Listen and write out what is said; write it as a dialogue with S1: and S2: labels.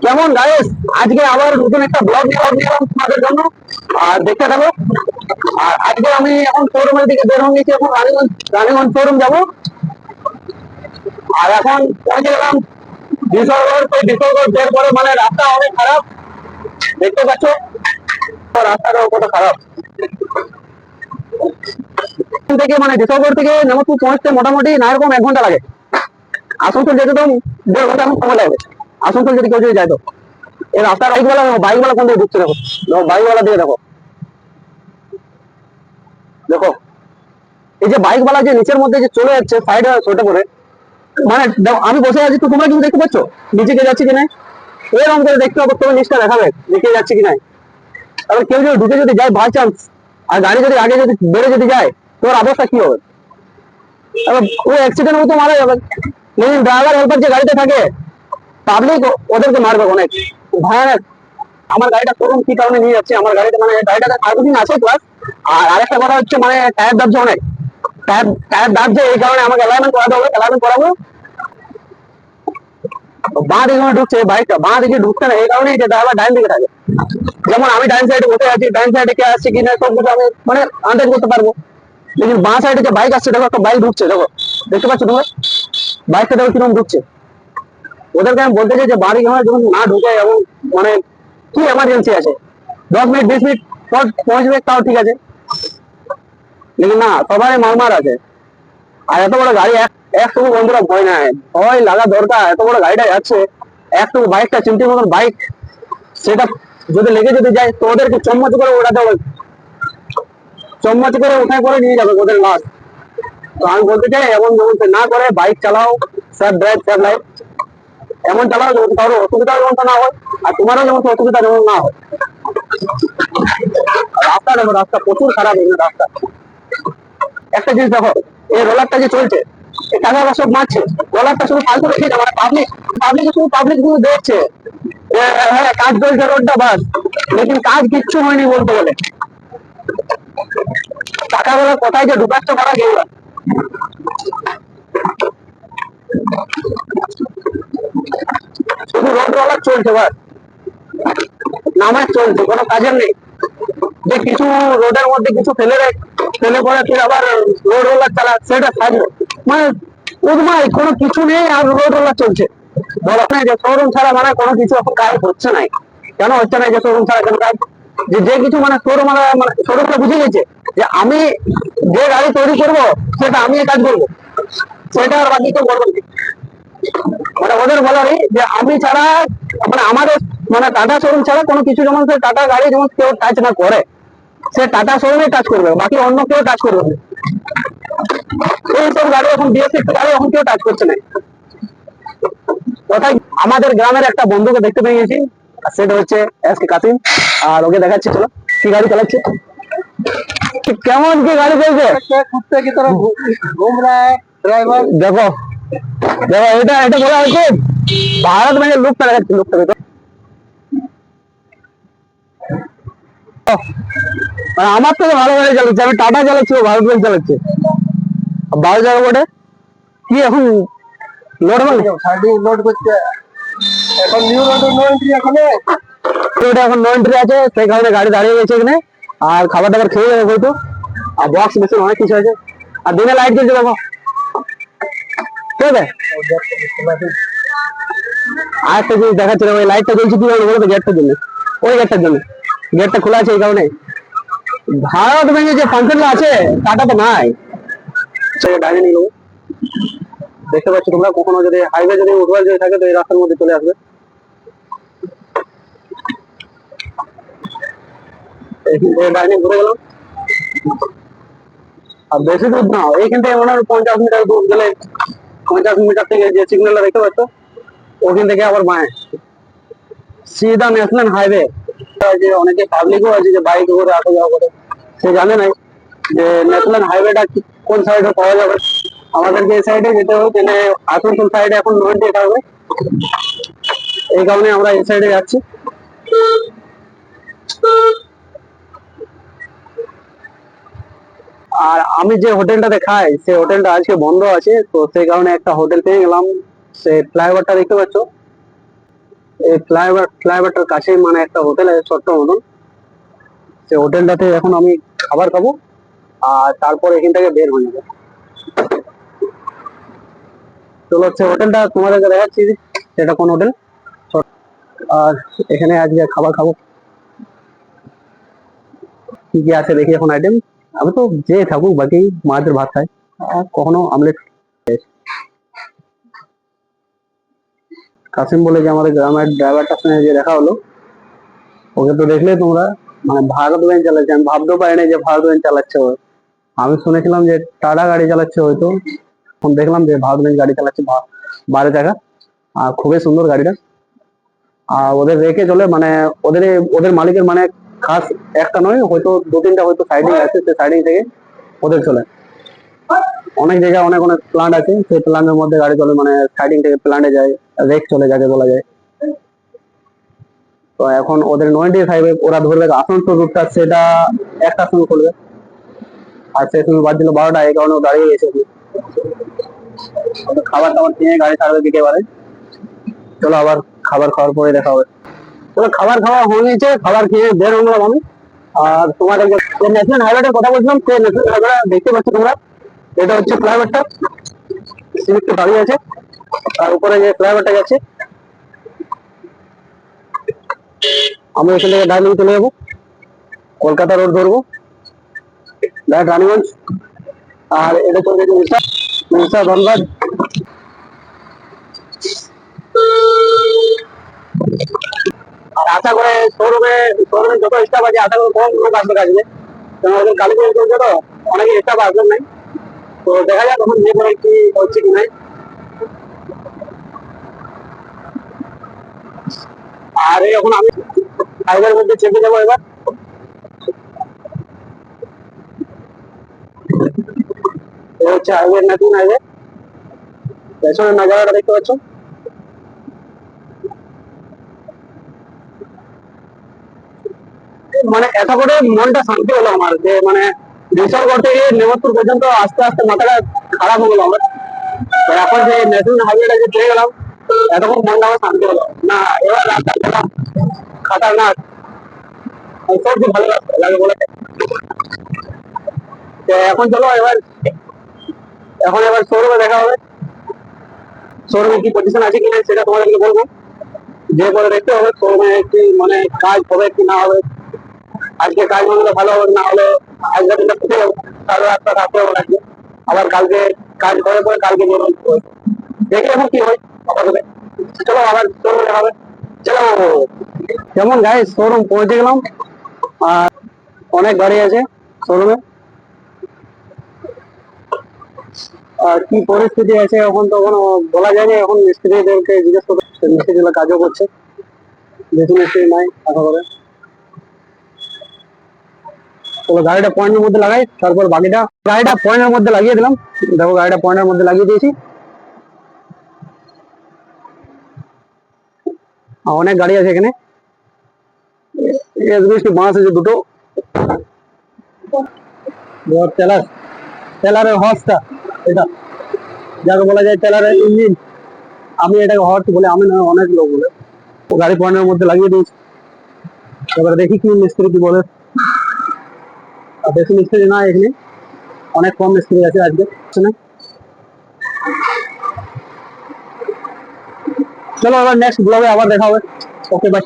S1: কেমন গাইস, আজকে আবার নতুন একটা ব্লগ নিলাম তোমাদের জন্য। আর দেখতে থাকো। আর আজকে আমি এখন শোরুমের দিকে বের হয়ে গেছি, এখন রানীগঞ্জ শোরুম যাবো। আর এখন পৌঁছে গেলাম বিশালগড়। তো বিশালগড় বের করে মানে রাস্তা অনেক খারাপ, দেখতে পাচ্ছ রাস্তাটা কত খারাপ। এখান থেকে মানে বিশালগড় থেকে নেমতপুর পৌঁছতে মোটামুটি না এরকম 1 ঘন্টা লাগে। আসানসোল যেতে তো 1.5 ঘন্টা এখন সময় লাগবে, আসানসোল যদি কেউ যদি যায় তো। এই রাস্তার বাইকওয়ালা কোন দিকে ঢুকছে, দেখো বাইকওয়ালা দিয়ে দেখো। দেখো এই যে বাইকওয়ালা যে নিচের মধ্যে যে চলে যাচ্ছে সাইডে ছোট করে, মানে আমি বসে আছি তো তোমরা কিন্তু দেখতে পাচ্ছ নিচে কে যাচ্ছে কি নাই। এরকম করে দেখতে হবে, তোমার নিচটা দেখাবে যে কে যাচ্ছে কি নাই। তারপর কেউ যদি ঢুকে যদি যায় বাই চান্স, আর গাড়ি যদি আগে যদি বেড়ে যদি যায়, তোমার অবস্থা কি হবে? ও অ্যাক্সিডেন্ট মতো মারা যাবে। লেকিন ড্রাইভার হেল্পার যে গাড়িতে থাকে, পাবলিক ওদেরকে মারবে অনেক ভয়ানক। আমার গাড়িটা শোরুম কি কারণে নিয়ে যাচ্ছে, আমার গাড়িটা মানে গাড়িটাতে সার্ভিসিং আছে প্লাস। আর আরেকটা কথা হচ্ছে মানে টায়ার দাবছে অনেক, টায়ার দাবছে, এই কারণে আমাকে অ্যালাইনমেন্ট করাতে হবে। অ্যালাইনমেন্ট করাবো। বাঁ দিকে ঢুকছে বাইকটা, বাঁ দিকে ঢুকছে না এই কারণে যে ড্রাইভার ডাইন দিকে থাকে। যেমন আমি ডাইন সাইডে বসে আছি, ডাইন সাইডে কে আসছে কিনা সব কিছু আমি মানে আন্দাজ করতে পারবো। লেকিন বাঁ সাইডে যে বাইক আসছে, দেখো একটা বাইক ঢুকছে, দেখো দেখতে পাচ্ছ তোমরা বাইকটা দেখো কিরকম ঢুকছে। ওদেরকে আমি বলতে চাই যে বাড়ি ঘরে যখন না ঢুকে এবং মানে কি এমার্জেন্সি আছে, 10 মিনিট 20 মিনিট পর পৌঁছবে তাও ঠিক আছে, লেকিন না সবাই মারমার আছে। আর এত বড় গাড়ি একটু বন্ধুরা ভয় নাই, ভয় লাগা দরকার। এত বড় গাড়িটা যাচ্ছে, একটু বাইকটা চিমটির মতন বাইক, সেটা যদি লেগে যদি যায় তো ওদেরকে চম্মচ করে ওঠাতে হবে, চম্মচ করে উঠায় করে নিয়ে যাবে ওদের লাশ। তো আমি বলতে চাই এমন যেমন না করে বাইক চালাও, সেফ ড্রাইভ সেফ লাইফ, এমন চালাও যেমন কারো অসুবিধা যেমন না হয়, আর তোমারও যেমন অসুবিধা যেমন না হয়। রাস্তা দেখো, রাস্তা প্রচুর খারাপ এই রাস্তা। একটা জিনিস দেখো, এই রোলারটা যে চলছে, এই টাকাটা সব মারছে, রোলারটা শুধু ফালতু রেখে যায়, মানে পাবলিক শুধু পাবলিক গুলো দেখছে হ্যাঁ কাজ চলছে রোডটা বাস, লেকিন কাজ কিচ্ছু হয়নি বলতে বলে। টাকাগুলো কোথায় যে ঢুকাচ্ছে করা গেল, শুধু রোড রোলার চলছে বাস, নামাজ চলছে, কোনো কাজের নেই। যে কিছু রোডের মধ্যে কিছু ফেলে পরে ফির আবার রোড রোলার চালা, সেটা থাকবে মানে উদ্মায় কোনো কিছু নেই আর রোড রোলার চলছে। বলা নাই যে শোরুম ছাড়া মানে কোনো কিছু এখন কাজ হচ্ছে নাই। কেন হচ্ছে না যে শোরুম ছাড়া কোনো কাজ? যে কিছু মানে শোরুম মানে শোরুমটা বুঝে গেছে যে আমি যে গাড়ি তৈরি করবো সেটা আমি কাজ করবো, সেটা আর বাকি কেউ করবো। মানে ওদের বলারই যে আমি ছাড়া মানে আমাদের মানে টাটা শোরুম ছাড়া কোনো কিছু, যেমন সে টাটা গাড়ি যেমন কেউ টাচ না করে, সে টাটা শোরুমে কাজ করবে, বাকি অন্য কেউ কাজ করবে না। এইসব গাড়ি এখন বিএসসি গাড়ি এখন কেউ টাচ করছে না। কোথায় আমাদের গ্রামের একটা বন্ধুকে দেখতে পেয়ে গেছি, সেটা হচ্ছে এসকে কাসিম। আর ওকে দেখাচ্ছি, চলো কি গাড়ি চালাচ্ছে, কেমন কি গাড়ি চলছে, কুত্তে কি तरह घूम रहा है ड्राइवर। देखो देखो এটা এটা বলা হচ্ছে ভারত মানে লুকটা দেখাচ্ছে, লুকটা দেখো। আমার থেকে ভালো গাড়ি চালাচ্ছে, আমি টাটা চালাচ্ছি, ও ভারত বেঞ্চ চালাচ্ছে। 12 জায়গা বোর্ডে কি এখন লোড লোড করছে, এখন নিউ রোডে নো এন্ট্রি, এখন নো এন্ট্রি আছে, সেই কারণে গাড়ি দাঁড়িয়ে গেছে এখানে। আর খাবার দাবার খেয়ে যাবে হয়তো। আর বক্স মেশিন অনেক কিছু আছে, আর দিনে লাইট জ্বলছে দেখো, ঠিক আছে। আর একটা জিনিস দেখাচ্ছিল, ওই লাইটটা জ্বলছে কি বলবো তো, গেটটার জন্য, ওই গেটটার জন্য, গেটটা খোলা আছে এই কারণে। ভারত ব্যাংকে যে ফাংশনটা আছে টাটা তো নাই, সেই ডাইনে নিয়ে নেবো। দেখতে পাচ্ছ তোমরা, কখনো যদি হাইওয়ে যদি উঠবার যদি থাকে তো এই রাস্তার মধ্যে চলে আসবে। ডাইনে ঘুরে গেলাম, আর বেশি দূর না, এইখান থেকে মনে হয় 50 মিটার দূর গেলে, 50 মিটার থেকে যে সিগন্যালটা দেখতে পাচ্ছ ওখান থেকে আবার বাঁয়ে সিধা ন্যাশনাল হাইওয়ে। যে অনেকে পাবলিকও আছে যে বাইক করে আসা যাওয়া করে, সে জানে না যে ন্যাশনাল হাইওয়েটা কোন সাইডে পাওয়া যাবে। আমাদেরকে এই সাইডে যেতে হবে, তাহলে আসানসোল সাইডে এখন নো এন্ট্রি থাকবে, এই কারণে আমরা এই সাইডে যাচ্ছি। আর আমি যে হোটেলটাতে খাই সেই হোটেলটা আজকে বন্ধ আছে, তো সেই কারণে একটা হোটেল পেয়ে গেলাম, সে ফ্লাইওভারটা দেখতে পাচ্ছ, এই ফ্লাইওভারটার কাছে মানে একটা হোটেল আছে ছোট্ট মতন। সেই হোটেলটাতে এখন আমি খাবার খাবো, আর তারপর এখান থেকে বের হয়ে যাবো। চলো হচ্ছে হোটেলটা তোমাদেরকে দেখাচ্ছি, সেটা কোন হোটেল। আর এখানে আজকে খাবার খাবো, কি কি আছে দেখি এখন আইটেম। আমি তো যে থাকুক বাকি মাছের ভাত খাই, আর কখনো আমলেট। কাসিম বলে যে আমাদের গ্রামের ড্রাইভারটার সঙ্গে যে দেখা হলো, ওকে তো দেখলে তোমরা, মানে ভারত ভ্যান চালাচ্ছে, আমি ভাবতেও পারিনি যে ভারত ভ্যান চালাচ্ছে ও। আমি শুনেছিলাম যে টাটা গাড়ি চালাচ্ছে হয়তো, এখন দেখলাম যে ভারত ভ্যান গাড়ি চালাচ্ছে, 12 চাকা। আর খুবই সুন্দর গাড়িটা। আর ওদের রেখে চলে, মানে ওদের ওদের মালিকের মানে খাস একটা নয়, হয়তো 2-3টা হয়তো সাইডিং আছে, সেই সাইডিং থেকে ওদের চলে। অনেক জায়গায় অনেক অনেক প্লান্ট আছে, সেই প্লান্টের মধ্যে গাড়ি চলে, মানে সাইডিং থেকে প্লান্টে যায়, রেক চলে যাকে বলা যায়। তো এখন ওদের 95-এ ওরা ধরবে আসানসোল রুটটা, সেটা একটা সময় করবে। আর সেই সময় বাদ দিল 12টা, এই কারণে ও দাঁড়িয়ে গেছে ওখানে। খাবার টাবার খেয়ে গাড়ি ছাড়বে বিকেবারে। চলো আবার খাবার খাওয়ার পরে দেখা হবে। চলো খাবার খাওয়া হয়ে গেছে, খাবার খেয়ে বের হলাম আমি। আর তোমাদের যে ন্যাশনাল হাইওয়েটার কথা বলছিলাম, সেই ন্যাশনাল হাইওয়েটা দেখতে পাচ্ছ তোমরা, এটা হচ্ছে ফ্লাইওভারটা। সিভিকটা দাঁড়িয়ে আছে, আর উপরে যে ফ্লাইওভারটা যাচ্ছে, আমরা এখান থেকে ডাইরেক্ট চলে যাবো, কলকাতা রোড ধরবো, ডাইরেক্ট রানীগঞ্জ। আর এটা চলে গেছে উড়িষ্যা, উড়িষ্যা ধনবাদ। আর আশা করে শোরুমে শোরুমে যত স্টাফ আছে, আশা করে কম লোক আসবে কাজে, কারণ ওদের কালী পুজো চলছে তো, অনেকে স্টাফ আসবেন নাই। তো দেখা যাক তখন যে করে কি হচ্ছে কি নাই। আর এখন আমি হাইওয়ের মধ্যে চেপে যাবো এবার। এটা হচ্ছে হাইওয়ে, নতুন হাইওয়ে। পেছনের নাজারাটা দেখতে পাচ্ছ, মানে এত করে মনটা শান্তি হলো আমার, যে মানে বিশালগড় থেকে নেমতপুর পর্যন্ত আস্তে আস্তে মাথাটা খারাপ হয়ে গেল আমার। তো এখন যে ন্যাশনাল হাইওয়েটা যে পেয়ে গেলাম, এতক্ষণ মনটা আমার শান্তি হলো না। এবার রাস্তা গেলাম খাতারনাক, সবচেয়ে ভালো রাস্তা লাগে বলে। তো এখন চলো এবার, এবার শোরুমে দেখা হবে। শোরুমে কি পজিশন আছে কিনা সেটা তোমাদেরকে বলবো, যে করে দেখতে হবে শোরুমে কি মানে কাজ হবে কি না হবে। আজকে কাজ হলে ভালো হবে, না হলে আজকে দিনটা ফুটে যাবে, তাহলে রাস্তা রাখতে হবে লাগবে। আবার কালকে কাজ করে পরে কালকে বেরোতে হবে। দেখে এখন কি হয় আপাতত। চলো আবার শোরুমে দেখা হবে। চলো, যেমন গাড়ি শোরুম পৌঁছে গেলাম, আর অনেক গাড়ি আছে শোরুমে। আর কি পরিস্থিতি আছে এখন তো কোনো বলা যায় না, এখন মিস্ত্রিদেরকে জিজ্ঞেস করতে, মিস্ত্রিগুলো কাজও করছে, বেশি মিস্ত্রি নাই আশা করে। তো গাড়িটা পয়েন্টের মধ্যে লাগাই, তারপর বাকিটা। গাড়িটা পয়েন্টের মধ্যে লাগিয়ে দিলাম, দেখো গাড়িটা পয়েন্টের মধ্যে লাগিয়ে দিয়েছি। আর অনেক গাড়ি আছে এখানে, এসবিএসটি বাস আছে দুটো, টেলার, টেলারের হর্সটা, এটা যাকে বলা যায় টেলারের ইঞ্জিন। আমি এটাকে হর্স বলে, আমি না অনেক লোক বলে। ও গাড়ি পয়েন্টের মধ্যে লাগিয়ে দিয়েছি, এবার দেখি কি মিস্ত্রি কি বলে। আর বেশি মিস্ত্রি না এখানে, অনেক কম মিস্ত্রি আছে আজকে। চলো আবার নেক্সট ব্লগে আবার দেখা হবে। Okay bye.